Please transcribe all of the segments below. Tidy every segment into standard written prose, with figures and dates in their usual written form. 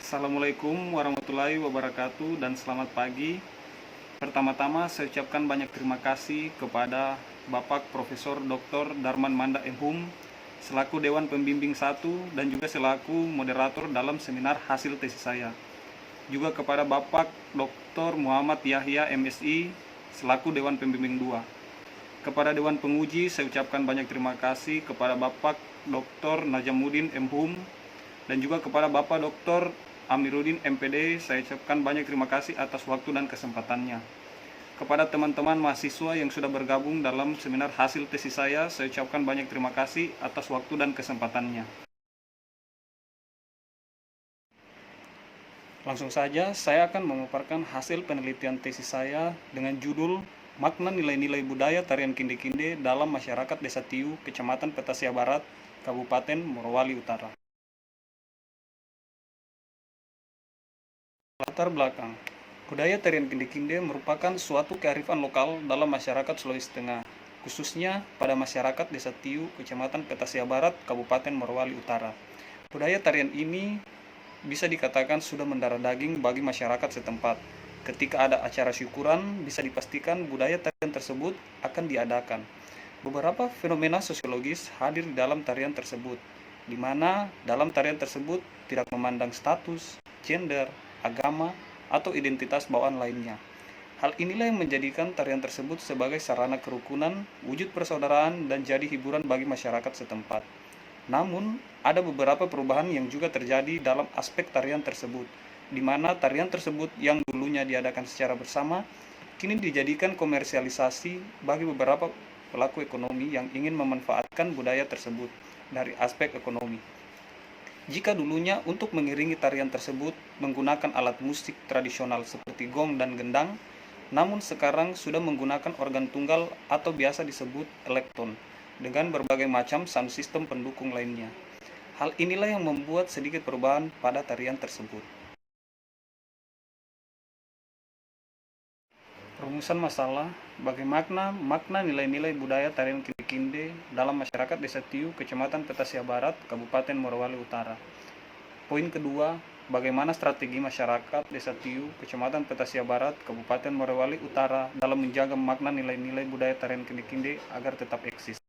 Assalamualaikum warahmatullahi wabarakatuh dan selamat pagi. Pertama-tama saya ucapkan banyak terima kasih kepada Bapak Profesor Dr. Darman Manda MHum selaku Dewan Pembimbing 1 dan juga selaku moderator dalam seminar hasil tesis saya. Juga kepada Bapak Dr. Muhammad Yahya MSI selaku Dewan Pembimbing 2. Kepada Dewan Penguji saya ucapkan banyak terima kasih kepada Bapak Dr. Najamuddin MHum dan juga kepada Bapak Dr. Amiruddin MPD, saya ucapkan banyak terima kasih atas waktu dan kesempatannya. Kepada teman-teman mahasiswa yang sudah bergabung dalam seminar hasil tesis saya ucapkan banyak terima kasih atas waktu dan kesempatannya. Langsung saja, saya akan memaparkan hasil penelitian tesis saya dengan judul Makna Nilai-Nilai Budaya Tarian Kinde-Kinde dalam Masyarakat Desa Tiu, Kecamatan Petasia Barat, Kabupaten Morowali Utara. Latar belakang. Budaya tarian kinde-kinde merupakan suatu kearifan lokal dalam masyarakat Sulawesi Tengah, khususnya pada masyarakat Desa Tiu, Kecamatan Petasia Barat, Kabupaten Morowali Utara. Budaya tarian ini bisa dikatakan sudah mendarah daging bagi masyarakat setempat. Ketika ada acara syukuran, bisa dipastikan budaya tarian tersebut akan diadakan. Beberapa fenomena sosiologis hadir di dalam tarian tersebut, di mana dalam tarian tersebut tidak memandang status, gender, agama, atau identitas bawaan lainnya. Hal inilah yang menjadikan tarian tersebut sebagai sarana kerukunan, wujud persaudaraan, dan jadi hiburan bagi masyarakat setempat. Namun, ada beberapa perubahan yang juga terjadi dalam aspek tarian tersebut, di mana tarian tersebut yang dulunya diadakan secara bersama, kini dijadikan komersialisasi bagi beberapa pelaku ekonomi yang ingin memanfaatkan budaya tersebut dari aspek ekonomi. Jika dulunya untuk mengiringi tarian tersebut menggunakan alat musik tradisional seperti gong dan gendang, namun sekarang sudah menggunakan organ tunggal atau biasa disebut elektron dengan berbagai macam sound system pendukung lainnya. Hal inilah yang membuat sedikit perubahan pada tarian tersebut. Rumusan masalah, bagaimana makna nilai-nilai budaya tarian kinde-kinde dalam masyarakat Desa Tiu, Kecamatan Petasia Barat, Kabupaten Morowali Utara. Poin kedua, bagaimana strategi masyarakat Desa Tiu, Kecamatan Petasia Barat, Kabupaten Morowali Utara dalam menjaga makna nilai-nilai budaya tarian kinde-kinde agar tetap eksis.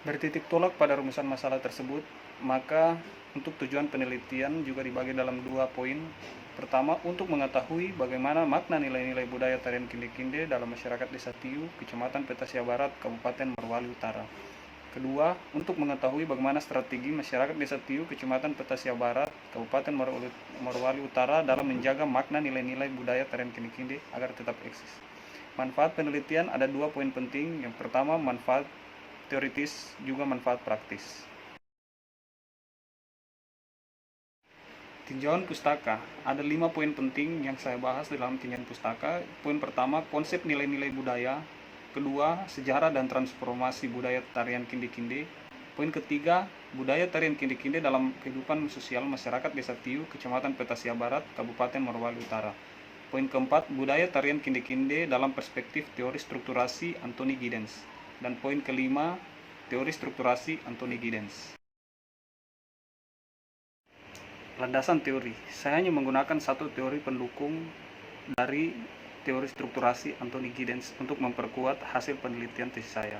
Bertitik tolak pada rumusan masalah tersebut, maka untuk tujuan penelitian juga dibagi dalam dua poin. Pertama, untuk mengetahui bagaimana makna nilai-nilai budaya tarian kinde-kinde dalam masyarakat Desa Tiu, Kecamatan Petasia Barat, Kabupaten Morowali Utara. Kedua, untuk mengetahui bagaimana strategi masyarakat Desa Tiu, Kecamatan Petasia Barat, Kabupaten Morowali Utara dalam menjaga makna nilai-nilai budaya tarian kinde-kinde agar tetap eksis. Manfaat penelitian ada dua poin penting. Yang pertama, manfaat teoritis juga manfaat praktis. Tinjauan pustaka, ada 5 poin penting yang saya bahas dalam tinjauan pustaka. Poin pertama, konsep nilai-nilai budaya. Kedua, sejarah dan transformasi budaya tarian kinde-kinde. Poin ketiga, budaya tarian kinde-kinde dalam kehidupan sosial masyarakat Desa Tiu, Kecamatan Petasia Barat, Kabupaten Morowali Utara. Poin keempat, budaya tarian kinde-kinde dalam perspektif teori strukturasi Anthony Giddens. Dan poin kelima, teori strukturasi Anthony Giddens. Landasan teori, saya hanya menggunakan satu teori pendukung dari teori strukturasi Anthony Giddens untuk memperkuat hasil penelitian tesis saya.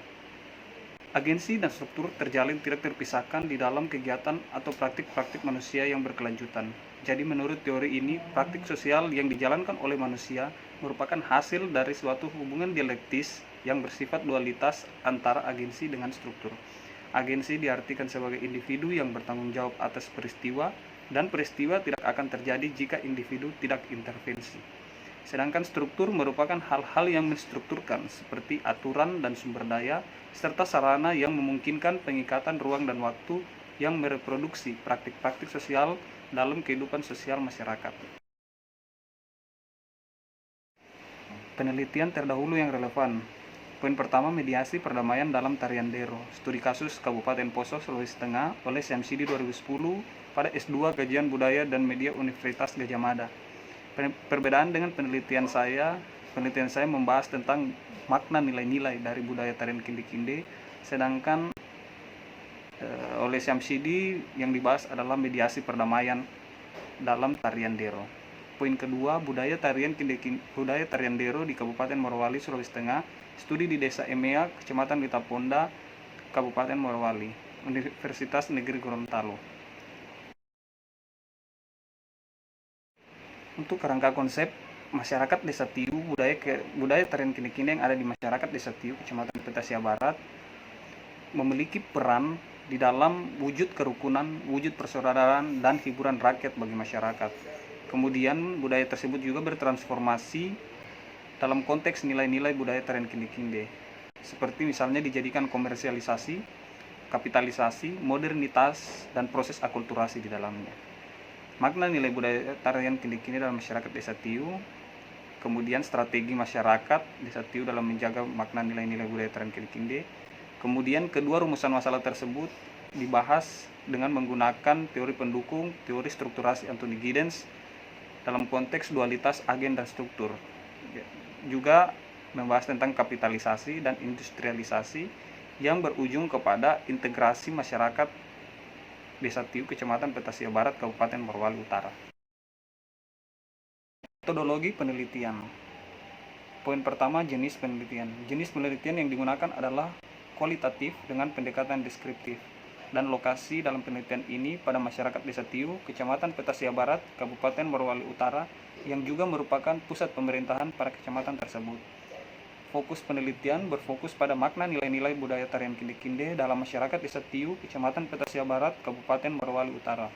Agensi dan struktur terjalin tidak terpisahkan di dalam kegiatan atau praktik-praktik manusia yang berkelanjutan. Jadi menurut teori ini, praktik sosial yang dijalankan oleh manusia merupakan hasil dari suatu hubungan dialektis yang bersifat dualitas antara agensi dengan struktur. Agensi diartikan sebagai individu yang bertanggung jawab atas peristiwa, dan peristiwa tidak akan terjadi jika individu tidak intervensi. Sedangkan struktur merupakan hal-hal yang menstrukturkan seperti aturan dan sumber daya, serta sarana yang memungkinkan pengikatan ruang dan waktu yang mereproduksi praktik-praktik sosial dalam kehidupan sosial masyarakat. Penelitian terdahulu yang relevan. Poin pertama, mediasi perdamaian dalam tarian Dero, studi kasus Kabupaten Poso, Sulawesi Tengah oleh CMCD 2010 pada S2 Kajian Budaya dan Media Universitas Gadjah Mada. Perbedaan dengan penelitian saya membahas tentang makna nilai-nilai dari budaya tarian kinde-kinde, sedangkan oleh Syamsidi yang dibahas adalah mediasi perdamaian dalam tarian Dero. Poin kedua, budaya tarian Dero di Kabupaten Morowali, Sulawesi Tengah, studi di Desa Emea, Kecamatan Litaponda, Kabupaten Morowali, Universitas Negeri Gorontalo. Untuk kerangka konsep masyarakat Desa Tiu, budaya tarian kinde-kinde yang ada di masyarakat Desa Tiu, Kecamatan Petasia Barat, memiliki peran di dalam wujud kerukunan, wujud persaudaraan, dan hiburan rakyat bagi masyarakat. Kemudian budaya tersebut juga bertransformasi dalam konteks nilai-nilai budaya tarian kinde-kinde, seperti misalnya dijadikan komersialisasi, kapitalisasi, modernitas, dan proses akulturasi di dalamnya. Makna nilai budaya tarian kinde-kinde dalam masyarakat Desa Tiu, kemudian strategi masyarakat Desa Tiu dalam menjaga makna nilai-nilai budaya tarian kinde-kinde. Kemudian kedua rumusan masalah tersebut dibahas dengan menggunakan teori pendukung, teori strukturasi Anthony Giddens dalam konteks dualitas agen dan struktur. Juga membahas tentang kapitalisasi dan industrialisasi yang berujung kepada integrasi masyarakat Desa Tiu, Kecamatan Petasia Barat, Kabupaten Morowali Utara. Metodologi penelitian. Poin pertama, jenis penelitian. Jenis penelitian yang digunakan adalah kualitatif dengan pendekatan deskriptif, dan lokasi dalam penelitian ini pada masyarakat Desa Tiu, Kecamatan Petasia Barat, Kabupaten Morowali Utara, yang juga merupakan pusat pemerintahan pada kecamatan tersebut. Fokus penelitian berfokus pada makna nilai-nilai budaya tarian kinde-kinde dalam masyarakat Desa Tiu, Kecamatan Petasia Barat, Kabupaten Morowali Utara.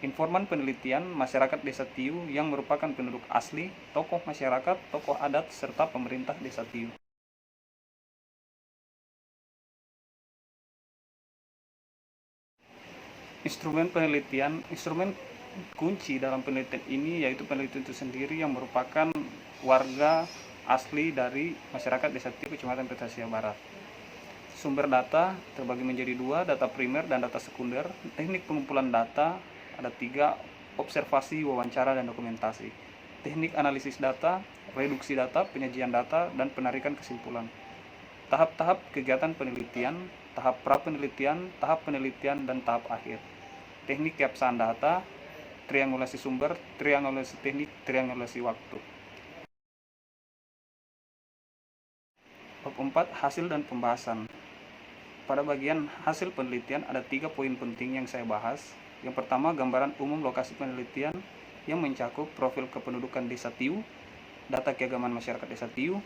Informan penelitian masyarakat Desa Tiu yang merupakan penduduk asli, tokoh masyarakat, tokoh adat, serta pemerintah Desa Tiu. Instrumen penelitian, instrumen kunci dalam penelitian ini yaitu penelitian itu sendiri yang merupakan warga asli dari masyarakat Desa Tiu, Kecamatan Petasia Barat. Sumber data terbagi menjadi dua, data primer dan data sekunder. Teknik pengumpulan data ada 3, observasi, wawancara, dan dokumentasi. Teknik analisis data, reduksi data, penyajian data, dan penarikan kesimpulan. Tahap-tahap kegiatan penelitian, tahap pra-penelitian, tahap penelitian, dan tahap akhir. Teknik keabsahan data, triangulasi sumber, triangulasi teknik, triangulasi waktu. Bab 4, hasil dan pembahasan. Pada bagian hasil penelitian ada 3 poin penting yang saya bahas. Yang pertama, gambaran umum lokasi penelitian yang mencakup profil kependudukan Desa Tiu, data keagamaan masyarakat Desa Tiu,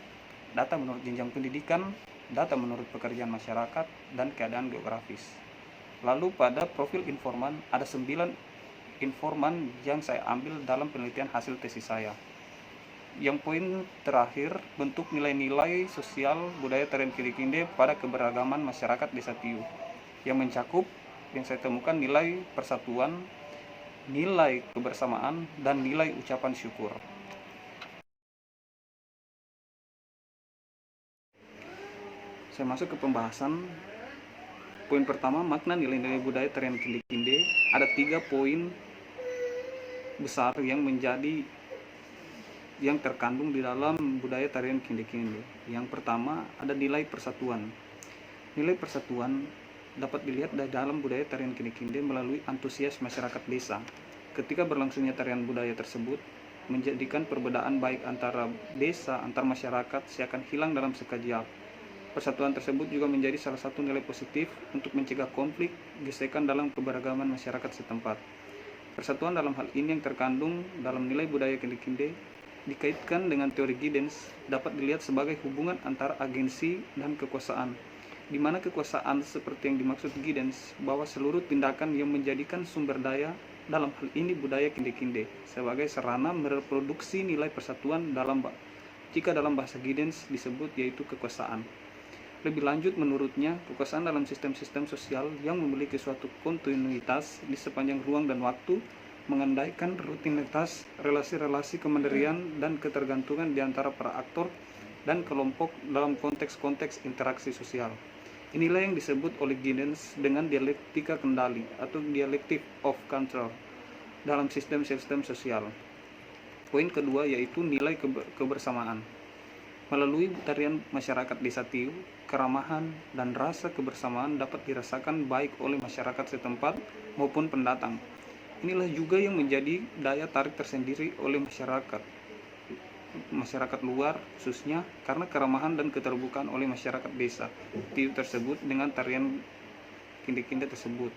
data menurut jenjang pendidikan, data menurut pekerjaan masyarakat, dan keadaan geografis. Lalu pada profil informan ada 9 informan yang saya ambil dalam penelitian hasil tesis saya. Yang poin terakhir, bentuk nilai-nilai sosial budaya tarian kinde-kinde pada keberagaman masyarakat Desa Tiu, yang mencakup yang saya temukan nilai persatuan, nilai kebersamaan, dan nilai ucapan syukur. Saya masuk ke pembahasan. Poin pertama, makna nilai-nilai budaya tarian kinde-kinde. Ada 3 poin besar yang terkandung di dalam budaya tarian kinde-kinde. Yang pertama, ada nilai persatuan. Nilai persatuan dapat dilihat dari dalam budaya tarian kinde-kinde melalui antusias masyarakat desa. Ketika berlangsungnya tarian budaya tersebut, menjadikan perbedaan baik antara desa, antar masyarakat seakan hilang dalam sekejap. Persatuan tersebut juga menjadi salah satu nilai positif untuk mencegah konflik, gesekan dalam keberagaman masyarakat setempat. Persatuan dalam hal ini yang terkandung dalam nilai budaya kinde-kinde dikaitkan dengan teori Giddens dapat dilihat sebagai hubungan antara agensi dan kekuasaan, di mana kekuasaan seperti yang dimaksud Giddens bahwa seluruh tindakan yang menjadikan sumber daya, dalam hal ini budaya kinde-kinde, sebagai sarana mereproduksi nilai persatuan jika dalam bahasa Giddens disebut yaitu kekuasaan. Lebih lanjut, menurutnya, kekuasaan dalam sistem-sistem sosial yang memiliki suatu kontinuitas di sepanjang ruang dan waktu, mengandaikan rutinitas, relasi-relasi kemandirian, dan ketergantungan di antara para aktor dan kelompok dalam konteks-konteks interaksi sosial. Inilah yang disebut oleh Giddens dengan dialektika kendali atau dialectic of control dalam sistem-sistem sosial. Poin kedua yaitu nilai kebersamaan. Melalui tarian masyarakat Desa Tiu, keramahan dan rasa kebersamaan dapat dirasakan baik oleh masyarakat setempat maupun pendatang. Inilah juga yang menjadi daya tarik tersendiri oleh masyarakat luar khususnya karena keramahan dan keterbukaan oleh masyarakat desa Tiu tersebut dengan tarian kinde-kinde tersebut.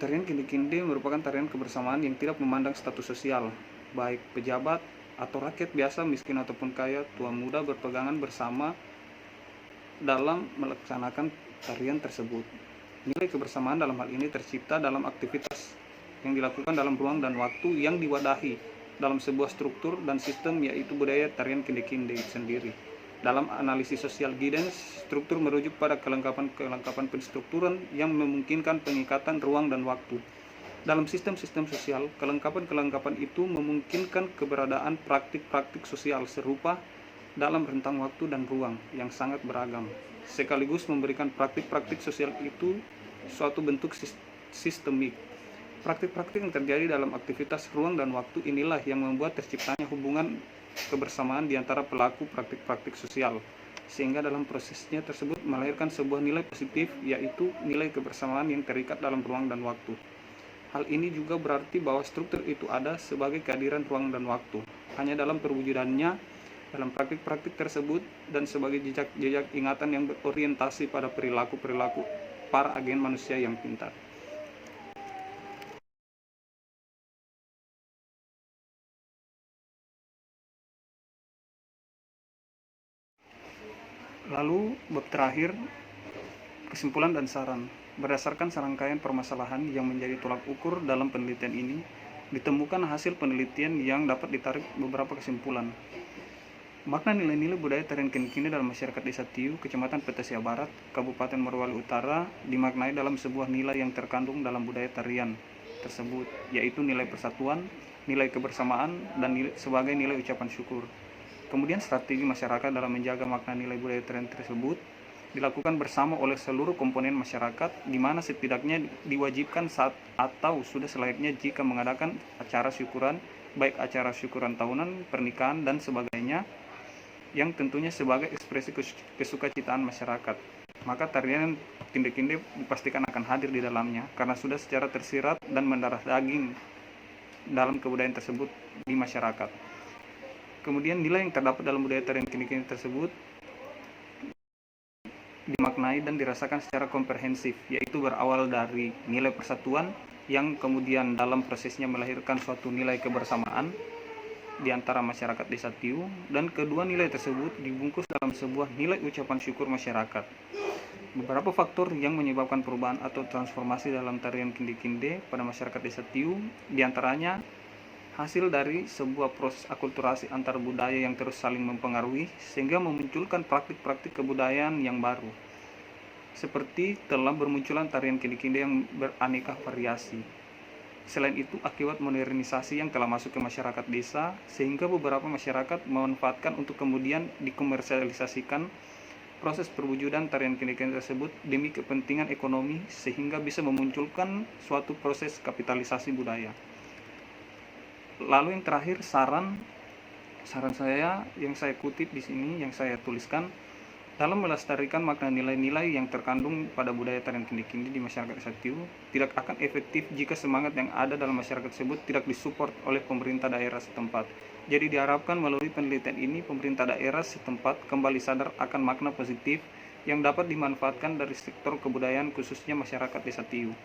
Tarian kinde-kinde merupakan tarian kebersamaan yang tidak memandang status sosial, baik pejabat atau rakyat biasa, miskin ataupun kaya, tua muda berpegangan bersama dalam melaksanakan tarian tersebut. Nilai kebersamaan dalam hal ini tercipta dalam aktivitas yang dilakukan dalam ruang dan waktu yang diwadahi dalam sebuah struktur dan sistem, yaitu budaya tarian kinde-kinde sendiri. Dalam analisis sosial Giddens, struktur merujuk pada kelengkapan penstrukturan yang memungkinkan pengikatan ruang dan waktu. Dalam sistem-sistem sosial, kelengkapan itu memungkinkan keberadaan praktik-praktik sosial serupa dalam rentang waktu dan ruang yang sangat beragam, sekaligus memberikan praktik-praktik sosial itu suatu bentuk sistemik. Praktik-praktik yang terjadi dalam aktivitas ruang dan waktu inilah yang membuat terciptanya hubungan kebersamaan di antara pelaku praktik-praktik sosial, sehingga dalam prosesnya tersebut melahirkan sebuah nilai positif, yaitu nilai kebersamaan yang terikat dalam ruang dan waktu. Hal ini juga berarti bahwa struktur itu ada sebagai kehadiran ruang dan waktu, hanya dalam perwujudannya dalam praktik-praktik tersebut dan sebagai jejak-jejak ingatan yang berorientasi pada perilaku-perilaku para agen manusia yang pintar. Lalu bab terakhir, kesimpulan dan saran. Berdasarkan serangkaian permasalahan yang menjadi tolak ukur dalam penelitian ini, ditemukan hasil penelitian yang dapat ditarik beberapa kesimpulan. Makna nilai-nilai budaya tarian kinde-kinde dalam masyarakat Desa Tiu, Kecamatan Petasia Barat, Kabupaten Morowali Utara, dimaknai dalam sebuah nilai yang terkandung dalam budaya tarian tersebut, yaitu nilai persatuan, nilai kebersamaan, dan sebagai nilai ucapan syukur. Kemudian strategi masyarakat dalam menjaga makna nilai budaya tarian tersebut dilakukan bersama oleh seluruh komponen masyarakat, di mana setidaknya diwajibkan saat atau sudah selayaknya jika mengadakan acara syukuran, baik acara syukuran tahunan, pernikahan, dan sebagainya, yang tentunya sebagai ekspresi kesukacitaan masyarakat. Maka tarian kinde-kinde dipastikan akan hadir di dalamnya karena sudah secara tersirat dan mendarah daging dalam kebudayaan tersebut di masyarakat. Kemudian nilai yang terdapat dalam budaya tarian kinde-kinde tersebut dimaknai dan dirasakan secara komprehensif, yaitu berawal dari nilai persatuan yang kemudian dalam prosesnya melahirkan suatu nilai kebersamaan di antara masyarakat Desa Tiu, dan kedua nilai tersebut dibungkus dalam sebuah nilai ucapan syukur masyarakat. Beberapa faktor yang menyebabkan perubahan atau transformasi dalam tarian kinde-kinde pada masyarakat Desa Tiu, diantaranya hasil dari sebuah proses akulturasi antar budaya yang terus saling mempengaruhi sehingga memunculkan praktik-praktik kebudayaan yang baru, seperti telah bermunculan tarian kinde-kinde yang beraneka variasi. Selain itu, akibat modernisasi yang telah masuk ke masyarakat desa, sehingga beberapa masyarakat memanfaatkan untuk kemudian dikomersialisasikan proses perwujudan tarian kinde-kinde tersebut demi kepentingan ekonomi, sehingga bisa memunculkan suatu proses kapitalisasi budaya. Lalu yang terakhir, saran saya yang saya kutip di sini, yang saya tuliskan, dalam melestarikan makna nilai-nilai yang terkandung pada budaya tarian kinde-kinde di masyarakat Desa Tiu tidak akan efektif jika semangat yang ada dalam masyarakat tersebut tidak disupport oleh pemerintah daerah setempat. Jadi diharapkan melalui penelitian ini pemerintah daerah setempat kembali sadar akan makna positif yang dapat dimanfaatkan dari sektor kebudayaan khususnya masyarakat Desa Tiu.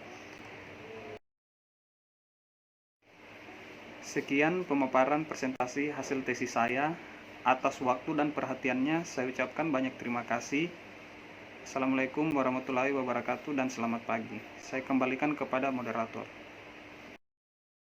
Sekian pemaparan presentasi hasil tesis saya. Atas waktu dan perhatiannya saya ucapkan banyak terima kasih. Assalamualaikum warahmatullahi wabarakatuh dan selamat pagi. Saya kembalikan kepada moderator.